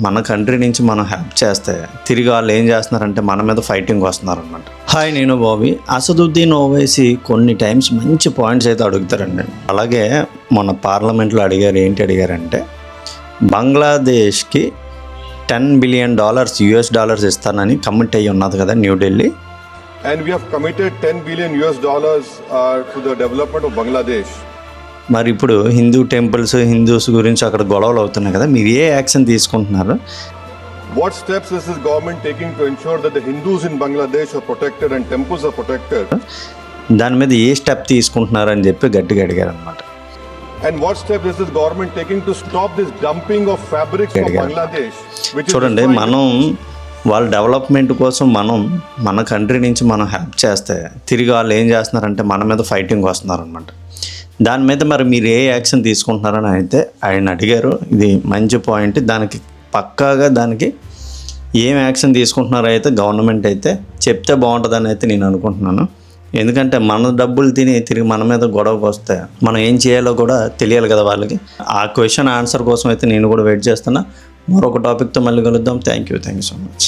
మన కంట్రీ నుంచి మనం హెల్ప్ చేస్తే తిరిగి వాళ్ళు ఏం చేస్తున్నారంటే మన మీద ఫైటింగ్ వస్తున్నారనమాట. హాయ్, నేను బాబీ. అసదుద్దీన్ ఓవైసీ కొన్ని టైమ్స్ మంచి పాయింట్స్ అయితే అడుగుతారండి. అలాగే మొన్న పార్లమెంట్లో ఏంటి అడిగారంటే బంగ్లాదేశ్కి $10 బిలియన్ US డాలర్స్ ఇస్తానని కమిట్ అయ్యి ఉన్నది కదా New Delhi. And we have committed $10 billion to the development of Bangladesh. మరి ఇప్పుడు హిందూ టెంపుల్స్, హిందూస్ గురించి అక్కడ గొడవలు అవుతున్నాయి కదా, మీరు ఏ యాక్షన్ తీసుకుంటున్నారు? What steps is this government taking to ensure that the Hindus in Bangladesh are protected and temples are protected? దాని మీద ఏ స్టెప్ తీసుకుంటున్నారు అని చెప్పి గట్టిగా అడిగారు అనమాట. And what steps is this government taking to stop this dumping of fabrics from Bangladesh? చూడండి, మనం వాళ్ళ డెవలప్మెంట్ కోసం మన కంట్రీ నుంచి మనం హెల్ప్ చేస్తే తిరిగి వాళ్ళు ఏం చేస్తున్నారంటే మన మీద ఫైటింగ్ వస్తున్నారనమాట. దాని మీద మరి మీరు ఏ యాక్షన్ తీసుకుంటున్నారని అయితే ఆయన అడిగారు. ఇది మంచి పాయింట్. దానికి పక్కాగా ఏం యాక్షన్ తీసుకుంటున్నారో అయితే గవర్నమెంట్ అయితే చెప్తే బాగుంటుందని అయితే నేను అనుకుంటున్నాను. ఎందుకంటే మన డబ్బులు తిరిగి మన మీద గొడవకు వస్తే మనం ఏం చేయాలో కూడా తెలియాలి కదా వాళ్ళకి. ఆ క్వశ్చన్ ఆన్సర్ కోసం అయితే నేను కూడా వెయిట్ చేస్తున్నా. మరొక టాపిక్తో మళ్ళీ కలుద్దాం. Thank you so much.